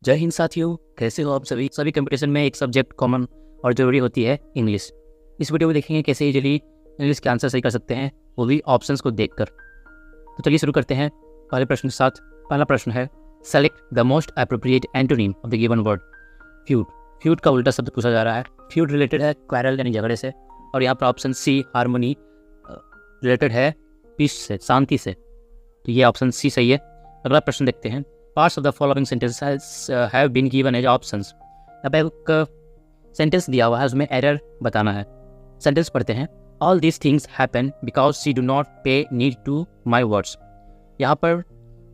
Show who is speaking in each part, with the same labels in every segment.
Speaker 1: जय हिंद साथियों, कैसे हो आप सभी कंपटीशन में एक सब्जेक्ट कॉमन और ज़रूरी होती है इंग्लिश। इस वीडियो में देखेंगे कैसे इजीली इंग्लिश के आंसर सही कर सकते हैं, वो भी ऑप्शंस को देखकर। तो चलिए शुरू करते हैं पहले प्रश्न के साथ। पहला प्रश्न है, select the most appropriate antonym of the given word feud. Feud का उल्टा शब्द पूछा जा रहा है। फ्यूड रिलेटेड है क्वारल यानी झगड़े से, और यहाँ पर ऑप्शन सी हारमोनी रिलेटेड है पीस से, शांति से। तो ये ऑप्शन सी सही है। अगला प्रश्न देखते हैं, parts of the following sentences have been given as options. यहाँ पे एक सेंटेंस दिया हुआ है, उसमें एरर बताना है। सेंटेंस पढ़ते हैं, all these things happen because she do not पे नीड टू माई वर्ड्स। यहाँ पर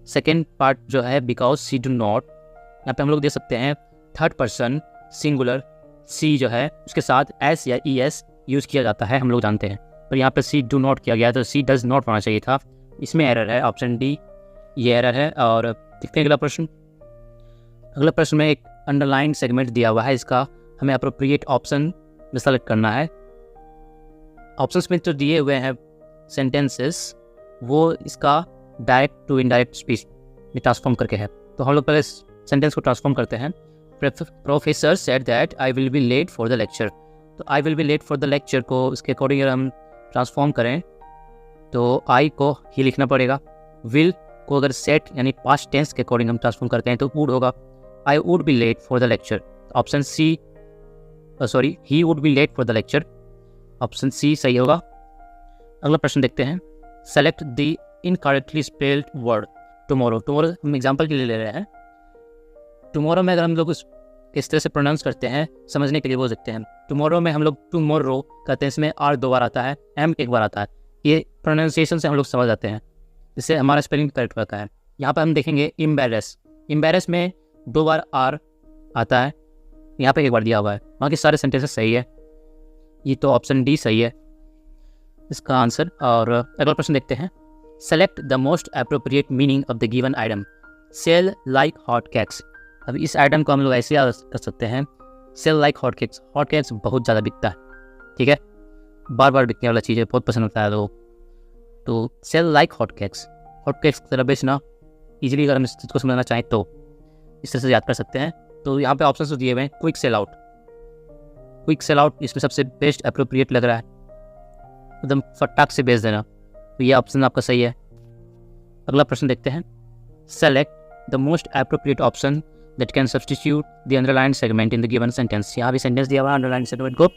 Speaker 1: सेकेंड पार्ट जो है बिकॉज सी डू नॉट, यहाँ पे हम लोग दे सकते हैं थर्ड पर्सन सिंगुलर सी जो है उसके साथ एस या ई एस यूज़ किया जाता है, हम लोग जानते हैं, पर यहाँ पर सी डू नॉट किया गया, तो सी डज नॉट होना चाहिए था। इसमें एरर है, ऑप्शन डी ये एरर है। और देखते हैं अगला प्रश्न। अगला प्रश्न में एक अंडरलाइन सेगमेंट दिया हुआ है, इसका हमें अप्रोप्रिएट ऑप्शन में सेलेक्ट करना है। ऑप्शंस में जो दिए हुए हैं सेंटेंसेस, वो इसका डायरेक्ट टू इनडायरेक्ट स्पीच में ट्रांसफॉर्म करके है। तो हम लोग पहले सेंटेंस को ट्रांसफॉर्म करते हैं। Professor said that I will be late for the lecture. तो I will be late for the lecture को इसके अकॉर्डिंग अगर हम ट्रांसफॉर्म करें तो आई को ही लिखना पड़ेगा। विल को अगर सेट यानी पास्ट टेंस के अकॉर्डिंग हम ट्रांसफॉर्म करते हैं तो वुड होगा, I would be late for the lecture. Option C he would be late for the lecture, option C सही होगा। अगला प्रश्न देखते हैं, select the incorrectly spelled word tomorrow. Tomorrow हम एग्जाम्पल के लिए ले रहे हैं। टुमारो में अगर हम लोग इस तरह से प्रोनाउंस करते हैं, समझने के लिए बोल सकते हैं। टुमारो में हम लोग टुमारो कहते हैं, इसमें आर दो बार आता है, एम एक बार आता है। ये प्रोनाउंसिएशन से हम लोग समझ जाते हैं, जिससे हमारा स्पेलिंग करेक्ट रहता है। यहाँ पर हम देखेंगे इम्बेरस, इम्बेरस में दो बार आर आता है, यहाँ पे एक बार दिया हुआ है। बाकी सारे सेंटेंसेस सही है, ये तो ऑप्शन डी सही है इसका आंसर। और अगला प्रश्न देखते हैं, select the most appropriate meaning of the given item. Sell like hot cakes. अब इस आइटम को हम लोग ऐसे याद कर सकते हैं, sell like hot cakes. Hot cakes बहुत ज़्यादा बिकता है, ठीक है, बार बार बिकने वाला चीज़ है, बहुत पसंद होता है लोगों। तो सेल लाइक हॉट केक्स की तरह बेचना। इजीली अगर हम इस चीज़ को समझना चाहें तो इस तरह से याद कर सकते हैं। तो यहाँ पे ऑप्शन दिए हुए हैं, quick sell out. Quick sell out इसमें सबसे बेस्ट अप्रोप्रिएट लग रहा है, एकदम फटाक से बेच देना, तो ये ऑप्शन आपका सही है। अगला प्रश्न देखते हैं, select the most appropriate option that can substitute the underline segment in the given sentence. यहाँ भी सेंटेंस दिया हुआ है, अंडरलाइन सेगमेंट को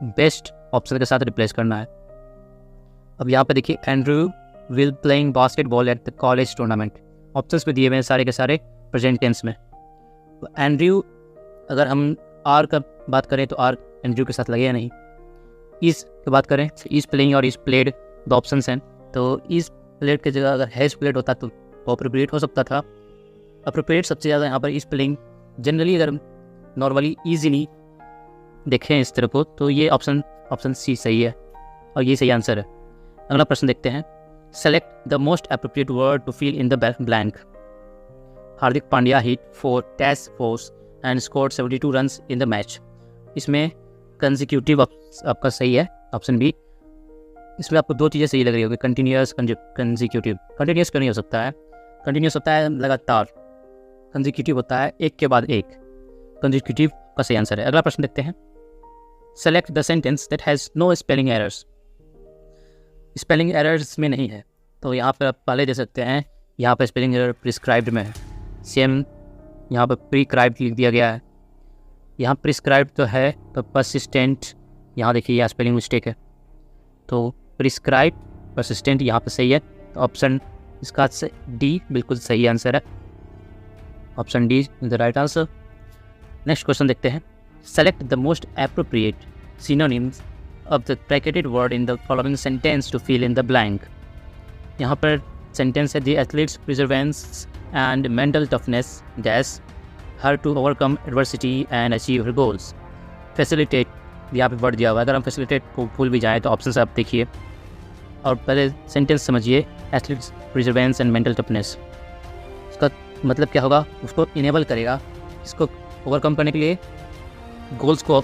Speaker 1: बेस्ट ऑप्शन के साथ रिप्लेस करना है। अब यहाँ पे देखिए, Andrew will playing basketball at the college tournament. Options पे दिए हुए हैं सारे के सारे प्रेजेंट टेंस में। तो एंड्रू, अगर हम आर का बात करें तो आर एंड्रू के साथ लगेगा नहीं। इस की बात करें तो इज प्लेइंग और इज प्लेड दो ऑप्शंस हैं, तो इज प्लेड की जगह अगर हैज प्लेड होता तो अप्रोप्रिएट हो सकता था। अप्रोप्रिएट सबसे ज़्यादा यहाँ पर इज प्लेइंग। जनरली अगर नॉर्मली ईजिली देखें इस तरह को, तो ये ऑप्शन सी सही है और ये सही आंसर है। अगला प्रश्न देखते हैं, select the most appropriate word to fill in the blank. Hardik Pandya hit 4 test fours and scored 72 runs in the match. इसमें कंसेक्यूटिव आपका सही है, ऑप्शन बी। इसमें आपको दो चीज़ें सही लग रही होगी, कंटिन्यूस कंसेक्यूटिव। कंटिन्यूस क्यों नहीं हो सकता है, कंटिन्यूस होता है लगातार, कंसेक्यूटिव होता है एक के बाद एक। कंसेक्यूटिव का सही आंसर है। अगला प्रश्न देखते हैं, select the sentence that has no spelling errors. Spelling errors में नहीं है, तो यहाँ पर आप पहले दे सकते हैं, यहाँ पर स्पेलिंग एरर प्रिस्क्राइब्ड में है। सेम यहाँ पर प्रीक्राइब्ड लिख दिया गया है, यहाँ प्रिस्क्राइब्ड तो है तो परसिस्टेंट, यहाँ देखिए यहाँ स्पेलिंग मिस्टेक है, तो प्रिस्क्राइब्ड परसिस्टेंट यहाँ पर सही है। तो ऑप्शन इसका डी बिल्कुल सही आंसर है, option D is the right answer. Next question देखते हैं, select the most appropriate synonyms of the bracketed word in the following sentence to fill in the blank। यहाँ पर सेंटेंस है, the athlete's perseverance and mental toughness dash her to overcome adversity and achieve her goals। facilitate यहाँ पे word दिया हुआ है, अगर हम facilitate को भूल भी जाए तो ऑप्शन से आप देखिए और पहले सेंटेंस समझिए। athlete's perseverance and mental toughness, इसका मतलब क्या होगा, उसको इनेबल करेगा, इसको ओवरकम करने के लिए, गोल्स को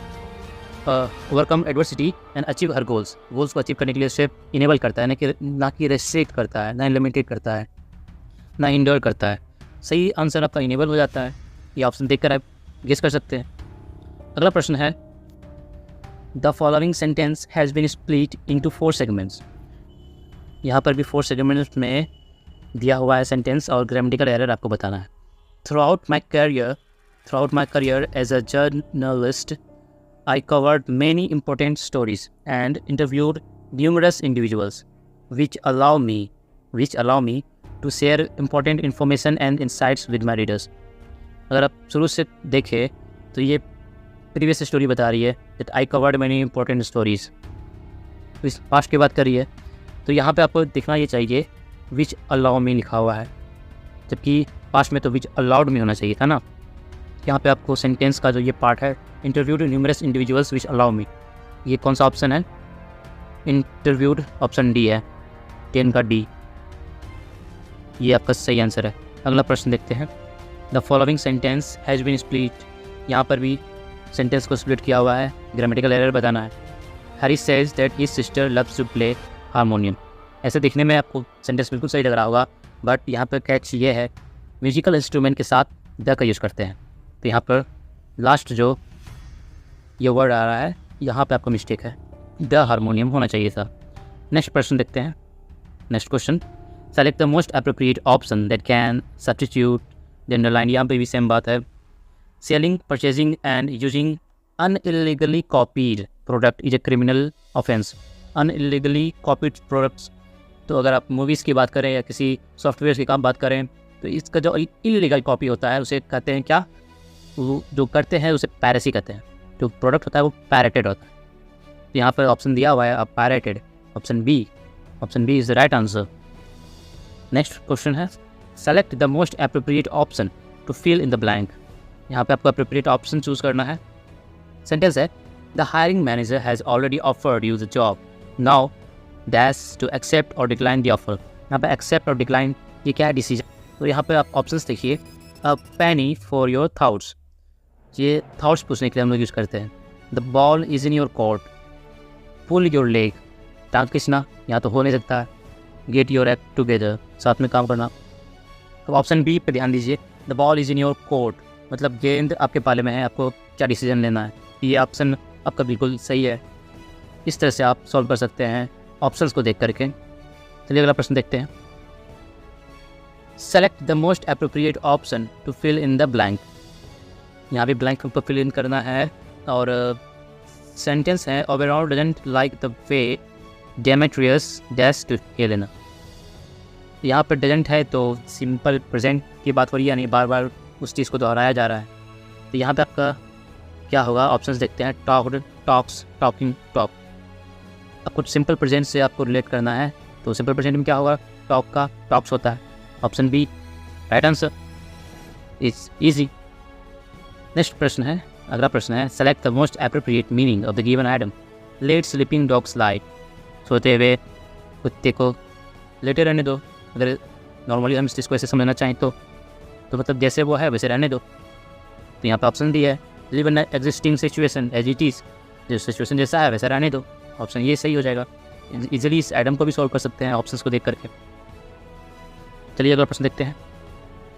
Speaker 1: overcome adversity and achieve her goals. Goals को अचीव करने के लिए उसे इनेबल करता है, ना कि रेस्ट्रिक्ट करता है, ना लिमिटेड करता है, ना इंडोर करता है। सही आंसर आपका इनेबल हो जाता है। ये ऑप्शन देखकर आप गेस कर सकते हैं। अगला प्रश्न है, the following sentence has been split into 4 segments. यहाँ पर भी 4 सेगमेंट्स में दिया हुआ है सेंटेंस और ग्रामेटिकल एरर आपको बताना है। Throughout my career as a journalist I covered many important stories and interviewed numerous individuals, which allow me to share important information and insights with my readers. अगर आप शुरू से देखें तो ये प्रीवियस स्टोरी बता रही है that I covered many important stories. तो इस पास्ट की बात कर रही है, तो यहाँ पे आपको दिखना ये चाहिए which allow me लिखा हुआ है, जबकि पास्ट में तो which allowed me होना चाहिए था ना। यहाँ पे आपको सेंटेंस का जो ये पार्ट है, interviewed numerous individuals which allow me, ये कौन सा ऑप्शन है? इंटरव्यूड, ऑप्शन डी है, 10 का डी, ये आपका सही आंसर है। अगला प्रश्न देखते हैं, the following sentence has been split. यहाँ पर भी सेंटेंस को स्प्लिट किया हुआ है, ग्रामेटिकल एरर बताना है। Harry says that his sister loves to play harmonium. ऐसे दिखने में आपको सेंटेंस बिल्कुल सही लग रहा होगा, बट यहाँ पर कैच ये है, म्यूजिकल इंस्ट्रूमेंट के साथ द का यूज़ करते हैं, तो यहाँ पर लास्ट जो ये वर्ड आ रहा है यहाँ पे आपको मिस्टेक है, द हारमोनियम होना चाहिए था। नेक्स्ट प्रश्न देखते हैं। Next question, select the most appropriate option that can substitute the underline. यहाँ पे भी सेम बात है, selling, purchasing and using unillegally copied product is a criminal offence. Unillegally copied products, तो अगर आप मूवीज़ की बात करें या किसी सॉफ्टवेयर की काम बात करें, तो इसका जो इलीगल कॉपी होता है उसे कहते हैं क्या? वो जो करते हैं उसे पैरेसी कहते हैं। जो प्रोडक्ट होता है वो पैरेटेड होता है। तो यहाँ पर ऑप्शन दिया हुआ है अब parroted, option B is the right answer. Next question है, select the most appropriate option to fill in the blank. यहाँ पे आपको अप्रोप्रिएट ऑप्शन चूज़ करना है। सेंटेंस है, the hiring manager has already offered you the job, now dash to accept और decline the offer. यहाँ पे एक्सेप्ट और डिक्लाइन ये क्या है? डिसीजन। तो यहाँ पे आप ऑप्शंस देखिए, a penny for your thoughts, ये थाउट्स पूछने के लिए हम लोग यूज़ करते हैं। The ball is in your court, pull your leg, टांग खींचना यहाँ तो हो नहीं सकता है। गेट योर एक्ट टुगेदर, साथ में काम करना। तो ऑप्शन बी पे ध्यान दीजिए, the ball is in your court, मतलब गेंद आपके पाले में है, आपको क्या डिसीजन लेना है। ये ऑप्शन आपका बिल्कुल सही है। इस तरह से आप सॉल्व कर सकते हैं ऑप्शंस को देख करके। चलिए अगला प्रश्न देखते हैं। Select the most appropriate option to fill in the blank. यहाँ भी ब्लैंक को फिल इन करना है और सेंटेंस है, Oberon doesn't like the way Demetrius dash to Helena. यहाँ पर डजंट है तो सिंपल प्रेजेंट की बात हो रही है, यानी बार बार उस चीज़ को दोहराया जा रहा है। तो यहाँ पे आपका क्या होगा? ऑप्शंस देखते हैं, टॉक्ड, टॉक्स, टॉकिंग, टॉक। आपको सिंपल प्रेजेंट से आपको रिलेट करना है, तो सिंपल प्रेजेंट में क्या होगा? टॉक का टॉक्स होता है। Option B right answer, it's easy. Next प्रश्न है, अगला प्रश्न है, select the most appropriate meaning of the given item. Let sleeping dog slide, सोते हुए कुत्ते को लेटे रहने दो। अगर नॉर्मली हम इस चीज़ को ऐसे समझना चाहें तो मतलब जैसे वो है वैसे रहने दो। तो यहाँ पर ऑप्शन दी है, live in existing situation as it is, जो सिचुएशन जैसा है वैसा रहने दो। ऑप्शन ये सही हो जाएगा। इजीली इस आइटम को भी सॉल्व कर सकते हैं ऑप्शंस को देख करके। चलिए अगला प्रश्न देखते हैं।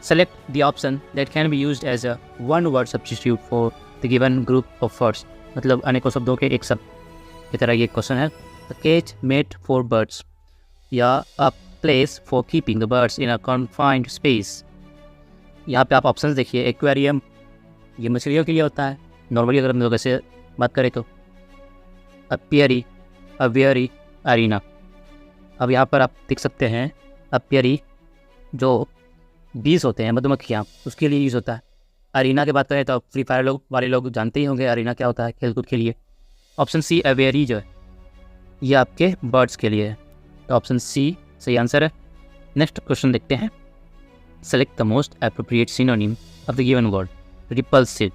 Speaker 1: Select the option that can be used as a one word substitute for the given group of words, मतलब अनेकों शब्दों के एक शब्द की तरह ये क्वेश्चन है। The cage made for birds, या a place for keeping the birds in a confined space. यहाँ पे आप ऑप्शंस देखिए, एक्वेरियम ये मछलियों के लिए होता है नॉर्मली अगर हम लोग ऐसे बात करें तो। अपियरी, अवियरी, अरीना। अब यहाँ पर आप देख सकते हैं अपियरी जो बीज होते हैं मधुमक्खियाँ, उसके लिए यूज़ होता है। अरीना की बात करें तो फ्री फायर वाले लोग जानते ही होंगे अरीना क्या होता है, खेलकूद के लिए। ऑप्शन सी अवेयरी जो है ये आपके बर्ड्स के लिए है, तो ऑप्शन सी सही आंसर है। नेक्स्ट क्वेश्चन देखते हैं। Select the most appropriate synonym of the given word. Repulsive,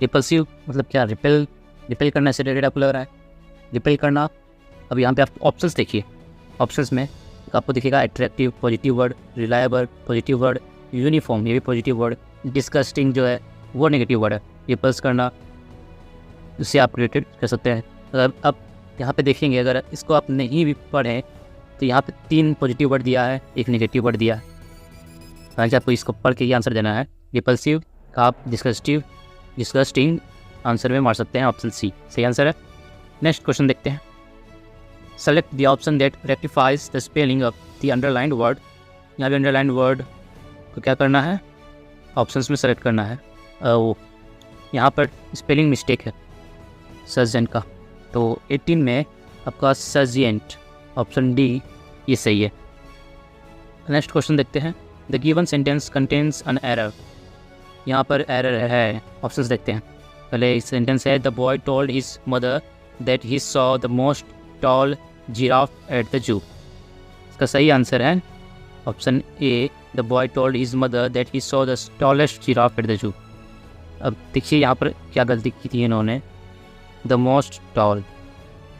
Speaker 1: repulsive मतलब क्या? रिपेल करना से रिलेटेड आपको लग रहा है, रिपेल करना। अब यहाँ पे आप ऑप्शंस देखिए, ऑप्शंस में आपको दिखेगा attractive positive word, reliable positive word, uniform ये भी पॉजिटिव वर्ड, डिस्गस्टिंग जो है वो नेगेटिव वर्ड है। रिपल्स करना उससे आप रिलेटेड कर सकते हैं। अगर अब यहाँ पे देखेंगे, अगर इसको आप नहीं भी पढ़ें तो यहाँ पे 3 पॉजिटिव वर्ड दिया है, 1 नेगेटिव वर्ड दिया है। हालांकि आपको इसको पढ़ के ये आंसर देना है। रिपल्सिव, आप डिस्गस्टिंग आंसर में मार सकते हैं, ऑप्शन सी सही आंसर है। नेक्स्ट क्वेश्चन देखते हैं। Select the option that rectifies the spelling of the underlined word. यहाँ पे अंडरलाइंड वर्ड को क्या करना है, ऑप्शंस में सेलेक्ट करना है। वो यहाँ पर स्पेलिंग मिस्टेक है सर्जेंट का, तो 18 में आपका सर्जेंट ऑप्शन डी ये सही है। नेक्स्ट क्वेश्चन देखते हैं। The given sentence contains an error. यहाँ पर एरर है, ऑप्शंस देखते हैं। पहले इस सेंटेंस है the boy told his mother that he saw the most tall giraffe at the zoo. इसका सही आंसर है option A, the boy told his mother that he saw the tallest giraffe at the zoo. अब देखिए यहाँ पर क्या गलती की थी इन्होंने, द मोस्ट टॉल,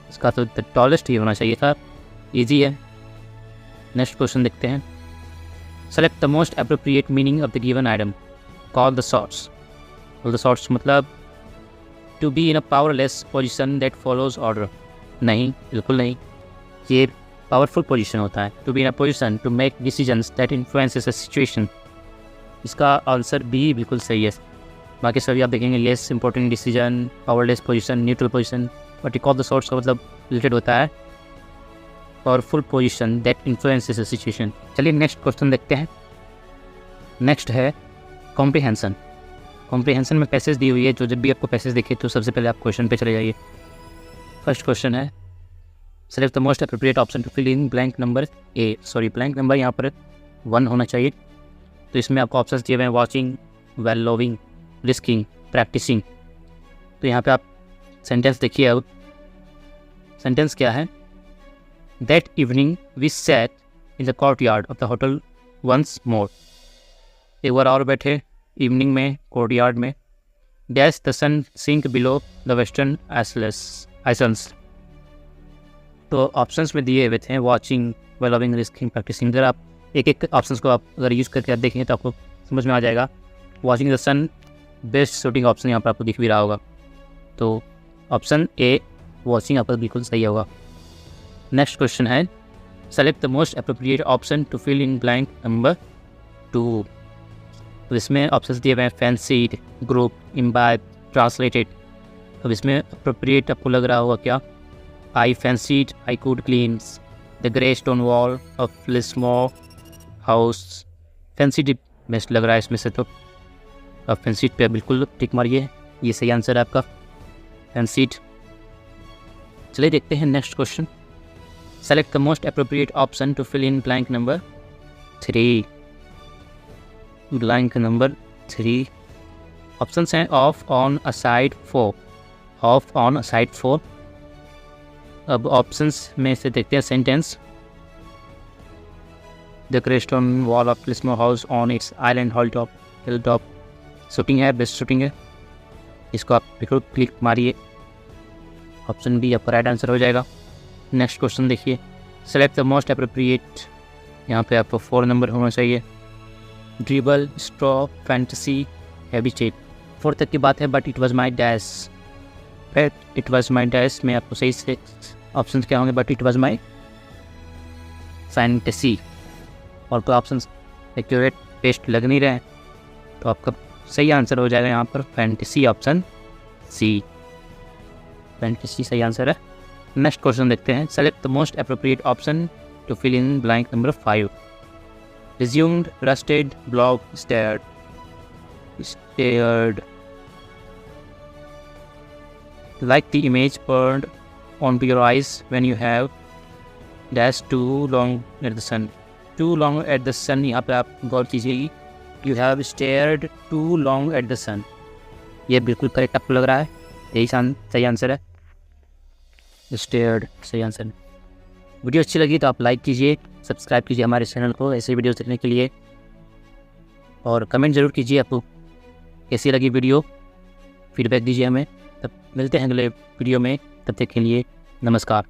Speaker 1: इसका तो द टॉलेस्ट ही होना चाहिए था। ईजी है। नेक्स्ट क्वेश्चन देखते हैं। Select the most appropriate meaning of the given item. Call the shots. Call the shots मतलब to be in a powerless position that follows order. नहीं, बिल्कुल नहीं, ये पावरफुल पोजीशन होता है। To be in a position to make decisions that influences a situation. इसका answer B बिल्कुल सही है। बाकी सभी आप देखेंगे less important decision, powerless position, neutral position, but call the shorts का मतलब रिलेटेड होता है powerful position that influences a situation. चलिए नेक्स्ट क्वेश्चन देखते हैं। नेक्स्ट है कॉम्प्रिहेंशन। कॉम्प्रिहेंशन में पैसेज दी हुई है, जो जब भी आपको पैसेज दिखे तो सबसे पहले आप क्वेश्चन पे चले जाइए। फर्स्ट क्वेश्चन है select the most appropriate option to fill in blank number A. Sorry, blank number यहाँ पर 1 होना चाहिए। तो इसमें आपको ऑप्शन दिए हुए हैं watching, well loving, risking, practising. तो यहाँ पे आप सेंटेंस देखिए। अब सेंटेंस क्या है, that evening we sat in the courtyard of the hotel once more. एक बार और बैठे इवनिंग में कोर्टयार्ड में। Dash the sun sink below the western isles. तो ऑप्शंस में दिए हुए थे watching, well loving, risking, practising. अगर आप एक एक ऑप्शंस को आप अगर यूज़ करके आप देखें तो आपको समझ में आ जाएगा। Watching the sun best shooting option यहाँ पर आपको दिख भी रहा होगा। तो ऑप्शन ए वॉचिंग यहाँ पर बिल्कुल सही होगा। नेक्स्ट क्वेश्चन है select the most appropriate option to fill in blank number 2। तो इसमें ऑप्शन दिए हुए हैं फैंसीड, ग्रुप, इम्बाइब, ट्रांसलेटेड। अब इसमें अप्रोप्रिएट आपको लग रहा होगा क्या, I fancied I could cleanse the grey stone wall of Lismore house. Fancied best लग रहा है इसमें से, तो आप फैंसीड पे बिल्कुल टिक मारिए, ये सही आंसर है आपका, फैंसीड। चलिए देखते हैं next question. Select the most appropriate option to fill in blank number 3। Blank number 3 options हैं off on aside 4, off on aside 4। अब ऑप्शंस में से देखते हैं sentence the crest on wall of lismo house on its island hill top. Shooting है, best shooting है, इसको आप बिल्कुल क्लिक मारिए, ऑप्शन बी आपका राइट आंसर हो जाएगा। नेक्स्ट क्वेश्चन देखिए। सेलेक्ट द मोस्ट अप्रोप्रिएट, यहाँ पे आपको 4 नंबर होना चाहिए। Dribble, straw, fantasy, habitat. 4 तक की बात है, but it was my dash. It was my dash में आपको सही से ऑप्शन क्या होंगे, but it was my fantasy. और कोई ऑप्शन एक्यूरेट पेस्ट लग नहीं रहे हैं, तो आपका सही आंसर हो जाएगा यहाँ पर फैंटेसी, ऑप्शन सी, फैंटेसी सही आंसर है। नेक्स्ट क्वेश्चन देखते हैं। Select the most appropriate option to fill in blank number 5। Resumed, rusted, blocked, stared. Like the image burned onto your eyes when you have dash too long at the sun. Too long at the sun, यहाँ पे आप गौर कीजिए। You have stared too long at the sun. ये बिल्कुल correct आपको लग रहा है, यही सही आंसर है, stared सही आंसर है। वीडियो अच्छी लगी तो आप लाइक कीजिए, सब्सक्राइब कीजिए हमारे चैनल को ऐसे वीडियो देखने के लिए, और कमेंट ज़रूर कीजिए आपको कैसी लगी वीडियो, फीडबैक दीजिए हमें। तब मिलते हैं अगले वीडियो में, तब तक के लिए नमस्कार।